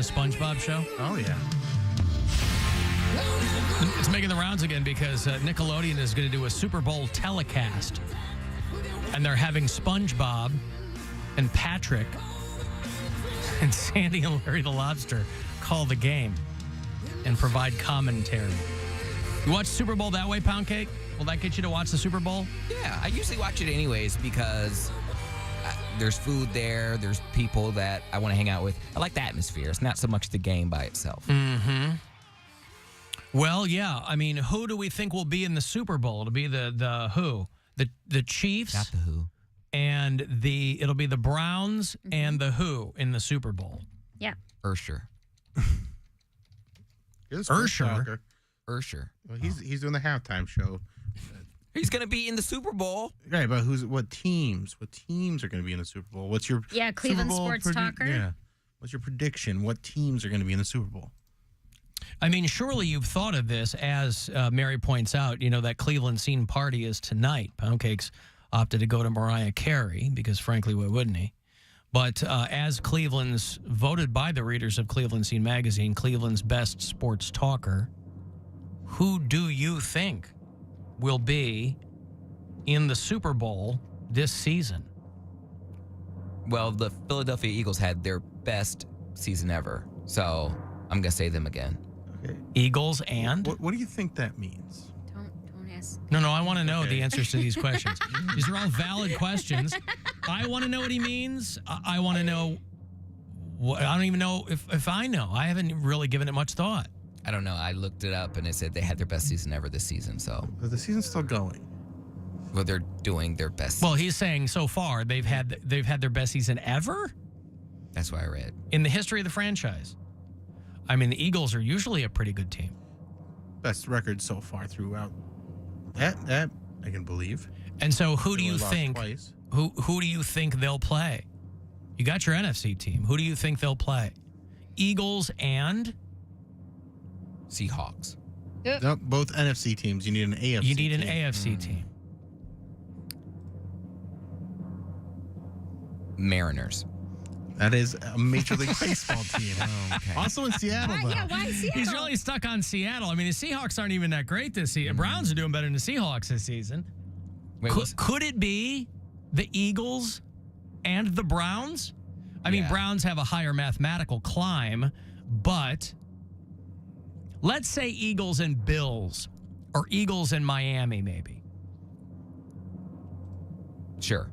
SpongeBob show? Oh, yeah. It's making the rounds again because Nickelodeon is going to do a Super Bowl telecast. And they're having SpongeBob and Patrick and Sandy and Larry the Lobster call the game and provide commentary. You watch Super Bowl that way, Poundcake? Will that get you to watch the Super Bowl? Yeah, I usually watch it anyways because there's food there. There's people that I want to hang out with. I like the atmosphere. It's not so much the game by itself. Mm-hmm. Well, yeah. I mean, who do we think will be in the Super Bowl? It'll be the who? The Chiefs. Not the who. And it'll be the Browns and the who in the Super Bowl. Yeah. Ursher. Ursher? Ursher. Well, he's doing the halftime show. He's going to be in the Super Bowl. Right, but what teams? What teams are going to be in the Super Bowl? What's your Cleveland Super Bowl sports talker? Yeah. What's your prediction? What teams are going to be in the Super Bowl? I mean, surely you've thought of this, as Mary points out, that Cleveland scene party is tonight. Poundcake's opted to go to Mariah Carey because, frankly, why wouldn't he? But as Cleveland's voted by the readers of Cleveland Scene magazine, Cleveland's best sports talker, who do you think will be in the Super Bowl this season? Well, the Philadelphia Eagles had their best season ever, so I'm going to say them again. Okay. Eagles and? What do you think that means? Don't ask. No, I want to know the answers to these questions. These are all valid questions. I want to know what he means. I want to know I don't even know if I know. I haven't really given it much thought. I don't know. I looked it up, and it said they had their best season ever this season, so. But the season's still going. Well, they're doing their best. Well, he's saying so far they've had their best season ever? That's what I read. In the history of the franchise. I mean, the Eagles are usually a pretty good team. Best record so far throughout. That I can believe. And so who do you lost think twice. who do you think they'll play? You got your NFC team. Who do you think they'll play? Eagles and Seahawks. No, both NFC teams. You need an AFC. You need an team. AFC team. Mariners. That is a Major League Baseball team. Oh, okay. Also in Seattle, though. Yeah, why Seattle? He's really stuck on Seattle. I mean, the Seahawks aren't even that great this season. Browns are doing better than the Seahawks this season. Wait, Could it be the Eagles and the Browns? I mean, Browns have a higher mathematical climb, but let's say Eagles and Bills, or Eagles and Miami, maybe. Sure.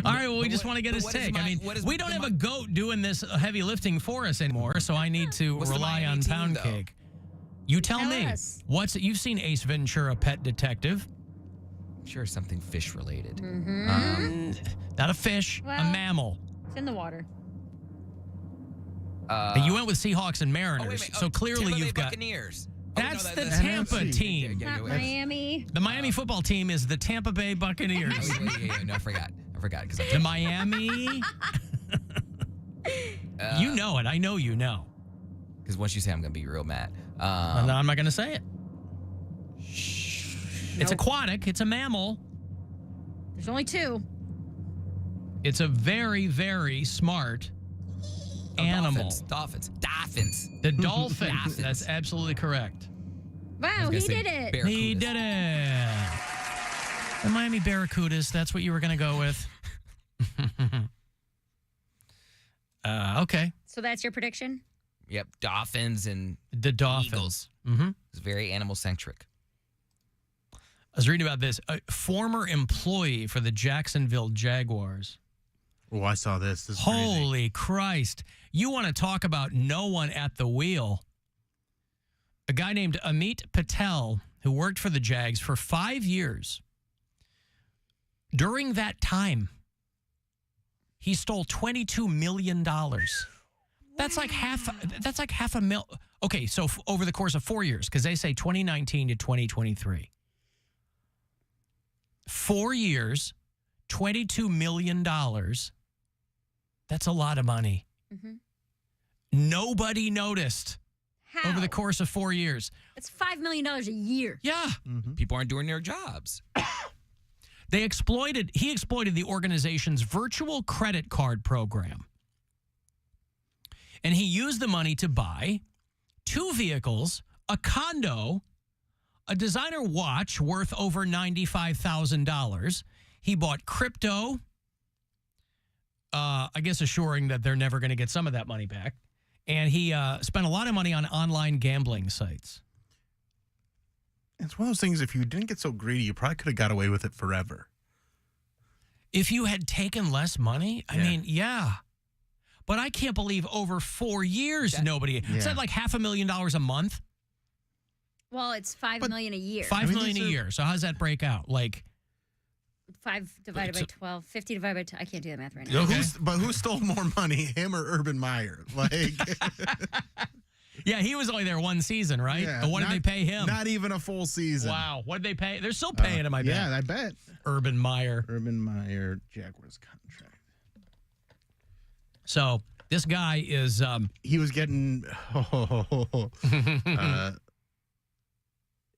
All right, well, we just want to get his take. I mean, we don't have a goat doing this heavy lifting for us anymore, so I need to rely on Poundcake. You tell me. us. You've seen Ace Ventura, Pet Detective. Sure, something fish related. Not a fish, a Well- mammal. It's in the water. And you went with Seahawks and Oh, wait a Mariners, minute. so clearly Tampa Bay you've got... Buccaneers. That's the that's Tampa NFC. team. Not Miami. The Miami football team is the Tampa Bay Buccaneers. No, I forgot. Because The Miami... you know it. I know you know. Because once you say, I'm going to be real mad. I'm not going to say it. It's aquatic. It's a mammal. There's only two. It's a very, very smart animal. Dolphins. The dolphins. Dolphins. That's absolutely correct. Wow, he did it. He did it. The Miami Barracudas. That's what you were going to go with. Okay. So that's your prediction? Yep, Dolphins and The Dolphins. Eagles. Mm-hmm. It's very animal-centric. I was reading about this. A former employee for the Jacksonville Jaguars. Oh, I saw this. This is crazy. Holy Christ. You want to talk about no one at the wheel. A guy named Amit Patel, who worked for the Jags for 5 years. During that time, he stole $22 million. That's like half a mil. Okay, so over the course of 4 years, because they say 2019 to 2023. 4 years, $22 million. That's a lot of money. Mm-hmm. Nobody noticed How? over the course of 4 years. It's $5 million a year. Yeah. People aren't doing their jobs. He exploited the organization's virtual credit card program. And he used the money to buy 2 vehicles, a condo, a designer watch worth over $95,000. He bought crypto, I guess assuring that they're never going to get some of that money back. And he spent a lot of money on online gambling sites. It's one of those things, if you didn't get so greedy, you probably could have got away with it forever. If you had taken less money, I mean, yeah. But I can't believe over 4 years nobody. Is that like $500,000 a month? Well, it's $5 million a year. $5 million a year. So how does that break out? Like 5 divided by 12, 50 divided by 2. I can't do that math right You know, now. but who stole more money, him or Urban Meyer? Like, yeah, he was only there one season, right? yeah, But what did they pay him? Not even a full season. Wow. What did they pay? They're still paying him, I bet. Yeah, I bet. Urban Meyer. Urban Meyer, Jaguars contract. So this guy is... he was getting...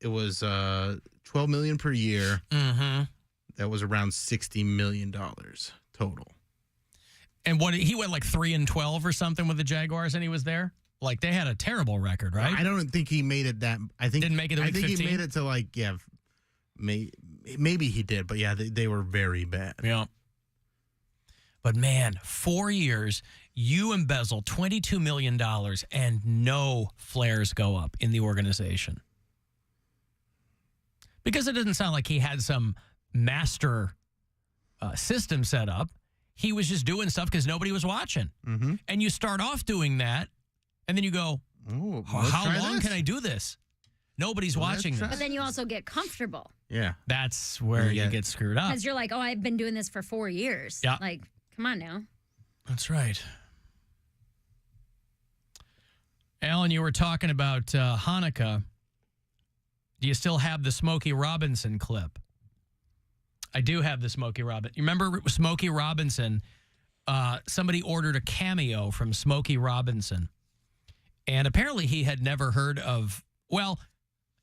it was $12 million per year. Mm-hmm. That was around $60 million total. And what he went like 3-12 or something with the Jaguars, and he was there. Like they had a terrible record, right? I don't think he made it that. I think didn't make it to week 15? he made it to like maybe he did, but yeah, they were very bad. Yeah. But man, 4 years, you embezzle $22 million, and no flares go up in the organization. Because it doesn't sound like he had some master system set up. He was just doing stuff because nobody was watching. Mm-hmm. And you start off doing that, and then you go, how long can I do this? Nobody's watching this. But then you also get comfortable. Yeah. That's where you get screwed up. Because you're like, oh, I've been doing this for 4 years. Yeah. Like, come on now. That's right. Alan, you were talking about Hanukkah. Do you still have the Smokey Robinson clip? I do have the Smokey Robinson. You remember Smokey Robinson? Somebody ordered a cameo from Smokey Robinson. And apparently he had never heard of, well,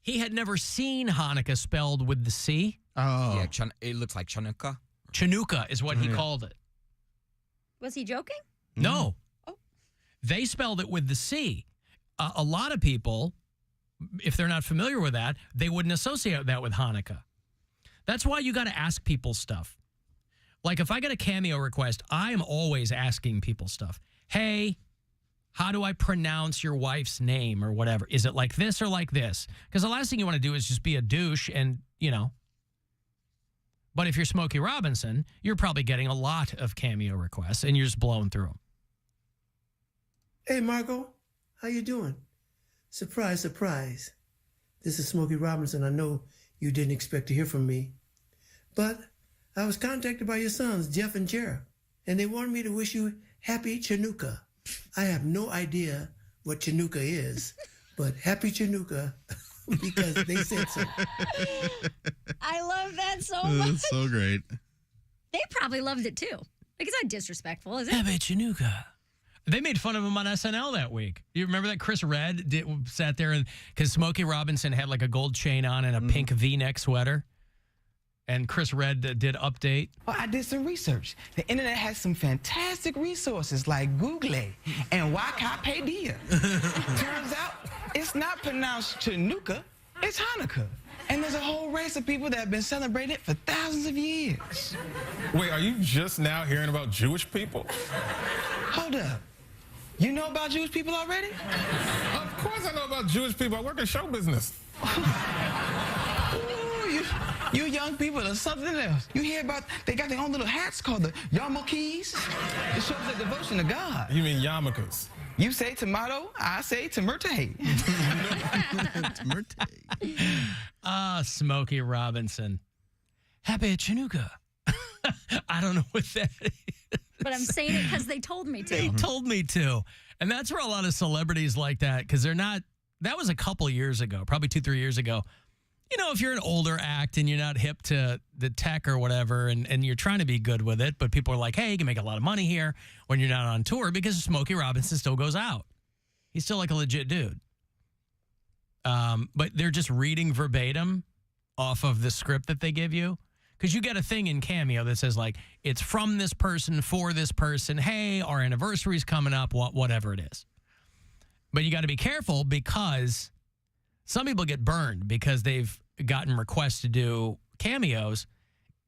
he had never seen Hanukkah spelled with the C. Oh. Yeah, it looks like Chanukah. Chanukah is what he called it. Was he joking? No. Oh. They spelled it with the C. A lot of people, if they're not familiar with that, they wouldn't associate that with Hanukkah. That's why you got to ask people stuff. Like if I get a cameo request, I am always asking people stuff. Hey, how do I pronounce your wife's name or whatever? Is it like this or like this? Because the last thing you want to do is just be a douche and, you know. But if you're Smokey Robinson, you're probably getting a lot of cameo requests and you're just blowing through them. Hey, Marco, how you doing? Surprise, surprise. This is Smokey Robinson. I know you didn't expect to hear from me, but I was contacted by your sons, Jeff and Jared, and they wanted me to wish you happy Chanukah. I have no idea what Chanukah is, but happy Chanukah because they said so. I love that so much. That's so great. They probably loved it too. Like, it's not disrespectful, is it? Happy Chanukah. They made fun of him on SNL that week. You remember that? Chris Redd sat there and because Smokey Robinson had like a gold chain on and a pink V-neck sweater. And Chris Redd did update. Well, I did some research. The internet has some fantastic resources like Google and Wikipedia. Turns out it's not pronounced Chanukah, it's Hanukkah. And there's a whole race of people that have been celebrating it for thousands of years. Wait, are you just now hearing about Jewish people? Hold up. You know about Jewish people already? Of course I know about Jewish people. I work in show business. Ooh, you young people are something else. You hear about, they got their own little hats called the yarmulkes. It shows their devotion to God. You mean yarmulkes? You say tomato, I say tomerte. Smokey Robinson. Happy Chanukah. I don't know what that is. But I'm saying it because they told me to. They told me to. And that's where a lot of celebrities like that, because they're not, that was a couple years ago, probably 2-3 years ago. You know, if you're an older act and you're not hip to the tech or whatever, and you're trying to be good with it, but people are like, hey, you can make a lot of money here when you're not on tour, because Smokey Robinson still goes out. He's still like a legit dude. But they're just reading verbatim off of the script that they give you. Because you get a thing in Cameo that says, like, it's from this person for this person. Hey, our anniversary's coming up, whatever it is. But you got to be careful because some people get burned because they've gotten requests to do cameos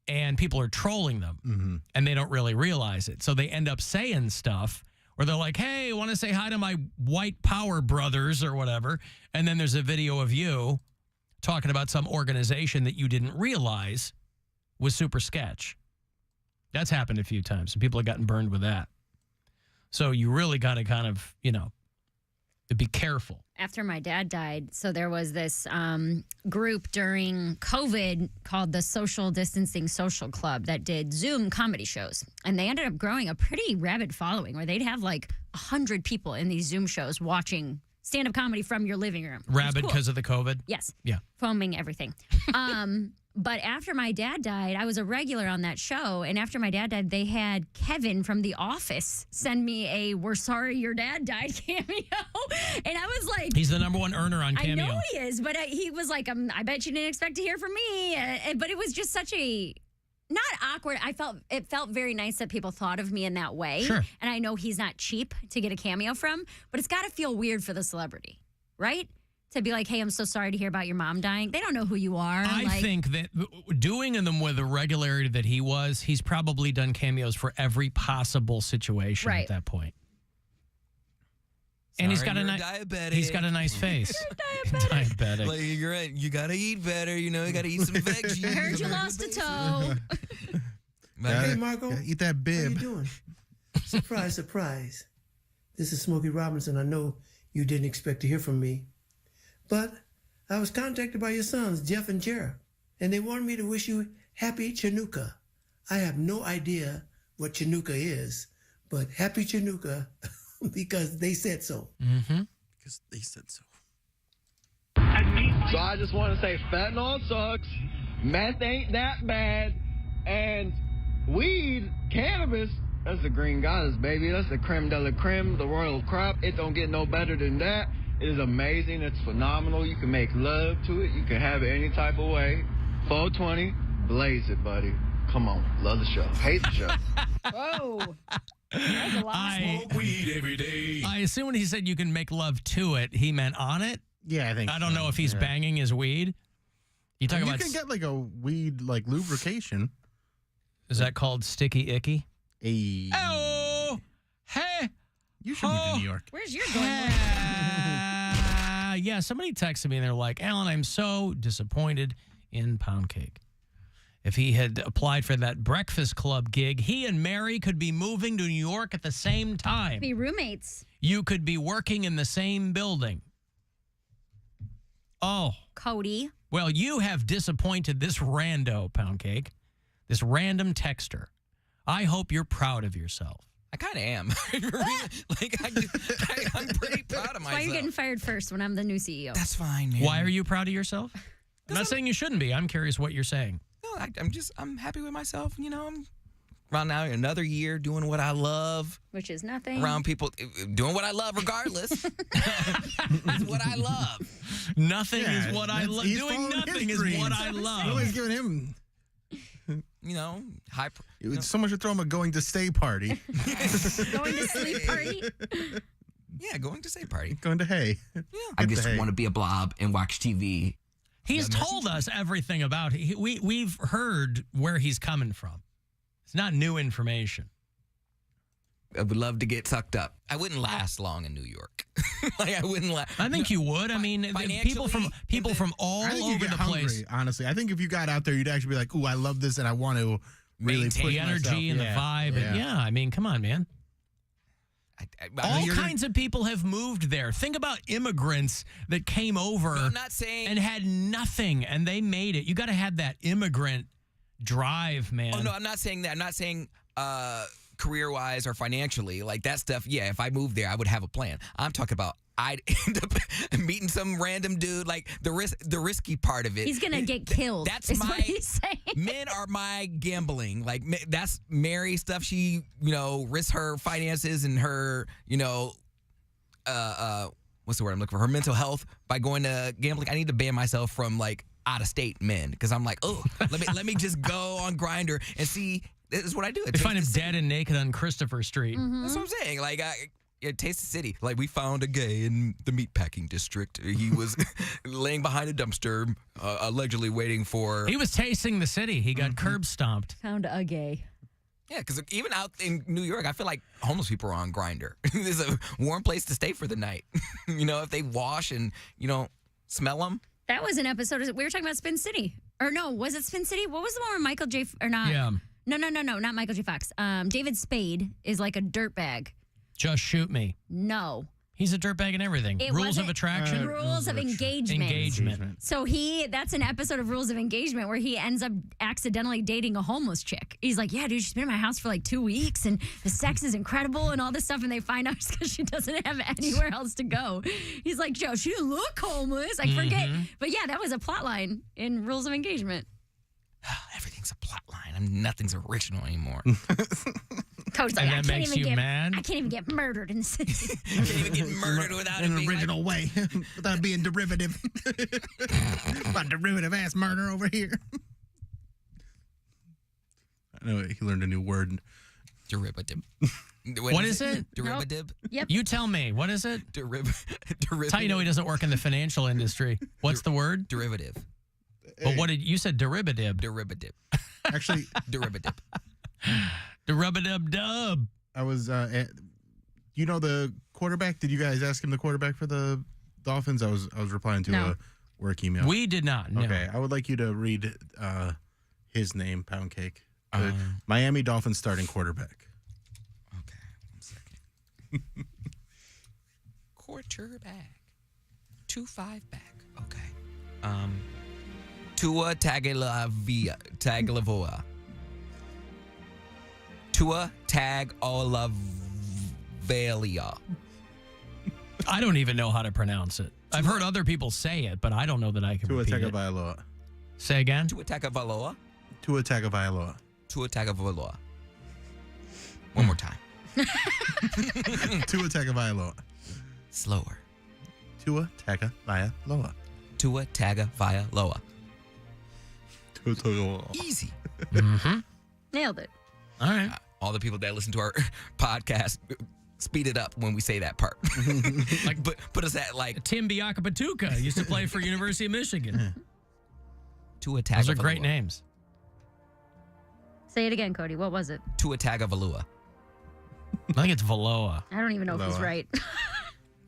and people are trolling them and they don't really realize it. So they end up saying stuff where they're like, hey, I want to say hi to my white power brothers or whatever. And then there's a video of you talking about some organization that you didn't realize was super sketch. That's happened a few times and people have gotten burned with that. So you really got to kind of, be careful. After my dad died, so there was this group during COVID called the Social Distancing Social Club that did Zoom comedy shows. And they ended up growing a pretty rabid following where they'd have like 100 people in these Zoom shows watching stand-up comedy from your living room. Rabid because of the COVID? Yes. Yeah. Foaming everything. But after my dad died, I was a regular on that show. And after my dad died, they had Kevin from The Office send me a "We're sorry your dad died" cameo. And I was like... He's the #1 earner on Cameo. I know he is, but he was like, I bet you didn't expect to hear from me. But it was just such a... Not awkward. It felt very nice that people thought of me in that way. Sure. And I know he's not cheap to get a cameo from, but it's got to feel weird for the celebrity, right? To be like, hey, I'm so sorry to hear about your mom dying. They don't know who you are. I think that doing them with the regularity that he was, he's probably done cameos for every possible situation at that point. And he's got a nice face. Diabetic. Like, you're right. You gotta eat better. You got to eat some veggies. I heard you lost a toe. Hey, Marco. Eat that bib. How you doing? Surprise, surprise. This is Smokey Robinson. I know you didn't expect to hear from me. But I was contacted by your sons, Jeff and Jared, and they wanted me to wish you happy Chanukah. I have no idea what Chanukah is, but happy Chanukah because they said so. Because they said so. So I just want to say fentanyl sucks, meth ain't that bad, and weed, cannabis, that's the green goddess, baby. That's the creme de la creme, the royal crop. It don't get no better than that. It is amazing. It's phenomenal. You can make love to it. You can have it any type of way. 420, blaze it, buddy. Come on. Love the show. Hate the show. Whoa. That's a lot. Smoke weed every day. I assume when he said you can make love to it, he meant on it. Yeah, I think I don't know if he's banging his weed. You talking about? You can get like a weed like lubrication. Is that called sticky icky? Hey. Oh, hey. You should move to New York. Where's your going? Yeah, somebody texted me and they're like, Alan, I'm so disappointed in Poundcake. If he had applied for that Breakfast Club gig, he and Mary could be moving to New York at the same time. Be roommates. You could be working in the same building. Oh. Cody. Well, you have disappointed this rando, Poundcake, this random texter. I hope you're proud of yourself. I kind of am. I'm pretty proud of myself. That's why you're getting fired first when I'm the new CEO. That's fine, man. Why are you proud of yourself? I'm not saying you shouldn't be. I'm curious what you're saying. No, I'm happy with myself. I'm around now another year doing what I love. Which is nothing. Around people doing what I love regardless. That's what I love. Nothing is what I love. Doing nothing is what I love. Always giving him... So much to throw him a going to stay party. Going to sleep party? Yeah, going to stay party. Going to hay. Yeah. I just want to be a blob and watch TV. He's told us everything about it. We've heard where he's coming from. It's not new information. I would love to get sucked up. I wouldn't last long in New York. I wouldn't last. I think you would. I mean, people from all over the place. Honestly, I think if you got out there, you'd actually be like, "Ooh, I love this, and I want to really maintain put the energy myself. and the vibe." Yeah, I mean, come on, man. All kinds of people have moved there. Think about immigrants that came over I'm not saying, and had nothing, and they made it. You got to have that immigrant drive, man. Oh, no, I'm not saying that. I'm not saying career-wise or financially. Like, that stuff, yeah, if I moved there, I would have a plan. I'm talking about I'd end up meeting some random dude, like the risky part of it. He's going to get killed. That's what he's saying. Men are my gambling. Like, that's Mary stuff. She, risks her finances and her, what's the word I'm looking for? Her mental health by going to gambling. I need to ban myself from, like, out-of-state men because I'm like, oh, let me just go on Grindr and see. This is what I do. They find him dead and naked on Christopher Street. That's what I'm saying. Like, Taste the City. Like, we found a gay in the meatpacking district. He was laying behind a dumpster, allegedly waiting for... He was tasting the city. He got curb stomped. Found a gay. Yeah, because even out in New York, I feel like homeless people are on Grindr. There's a warm place to stay for the night. If they wash and, smell them. That was an episode. We were talking about Spin City. Or no, was it Spin City? What was the one where Michael J... Or not? Yeah. No, not Michael J. Fox. David Spade is like a dirtbag. Just shoot me. No. He's a dirtbag in everything. Rules of attraction. Rules of engagement. Engagement. So that's an episode of Rules of Engagement where he ends up accidentally dating a homeless chick. He's like, yeah, dude, she's been in my house for like 2 weeks and the sex is incredible and all this stuff. And they find out it's because she doesn't have anywhere else to go. He's like, Joe, she didn't look homeless. I forget. But yeah, that was a plot line in Rules of Engagement. Everything's a plot line. Nothing's original anymore. Coach, and that makes you mad? I can't even get murdered in the city. You can't even get murdered without in it an being original way, without being derivative. About derivative ass murder over here. I know he learned a new word. Derivative. What is it? Derivative. Nope. Yep. You tell me. What is it? Derivative. That's how you know he doesn't work in the financial industry. What's the word? Derivative. But what did you said? Derivative. Derivative. Actually, Derivative. Derivative dub. I was, the quarterback. Did you guys ask him the quarterback for the Dolphins? I was replying to a work email. We did not. No. Okay, I would like you to read his name, Poundcake. Miami Dolphins starting quarterback. Okay, 1 second. Quarterback. 2-5 back. Okay. Tua Tagovailoa. Tua Tagovailoa. I don't even know how to pronounce it. I've heard other people say it, but I don't know that I can Tua repeat it. Tagovailoa. Say again? Tua Tagovailoa. Tua Tagovailoa. Tua Tagovailoa. One more time. Tua Tagovailoa. Slower. Tua Tagovailoa. Tua Tagovailoa. Tua Tagovailoa. Easy. Nailed it. All right. All the people that listen to our podcast, speed it up when we say that part. Like, put us at like Tim Biakapatuka used to play for University of Michigan. Tua Tagovailoa. Those are great names. Say it again, Cody. What was it? Tua Tagovailoa. I think it's Valoa. I don't even know if he's right. Well,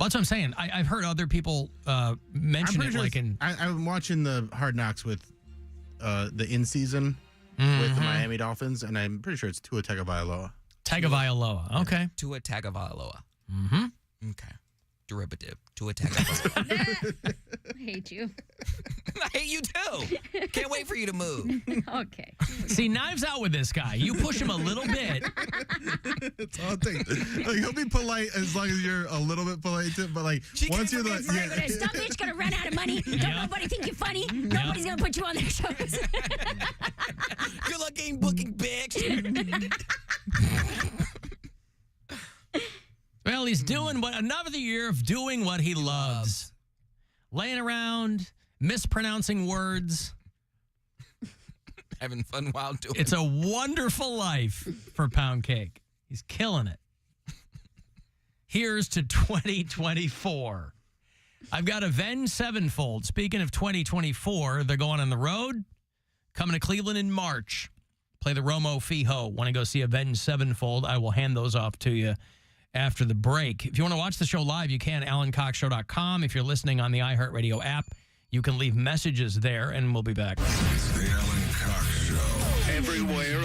that's what I'm saying. I've heard other people mention it. Like I'm watching the Hard Knocks with the in season with the Miami Dolphins, and I'm pretty sure it's Tua Tagovailoa. Tagovailoa. Okay. Tua Tagovailoa. Okay. Derivative. Tua Tagovailoa. I hate you. I hate you too. Can't wait for you to move. Okay. See, Knives out with this guy. You push him a little bit. It's all it takes. Like, he'll be polite as long as you're a little bit polite to him, but like once you're like, Some bitch gonna run out of money. Don't nobody think you're funny. Nobody's gonna put you on their shows. Good luck game booking, bitch. Well, he's doing another year of doing what he loves. Laying around, mispronouncing words. Having fun while doing it. It's a wonderful life for Poundcake. He's killing it. Here's to 2024. I've got Avenged Sevenfold. Speaking of 2024, they're going on the road. Coming to Cleveland in March. Play the Romo Fijo. Want to go see Avenged Sevenfold? I will hand those off to you after the break. If you want to watch the show live, you can, AlanCoxShow.com. If you're listening on the iHeartRadio app, you can leave messages there, and we'll be back. The Alan Cox Show. Everywhere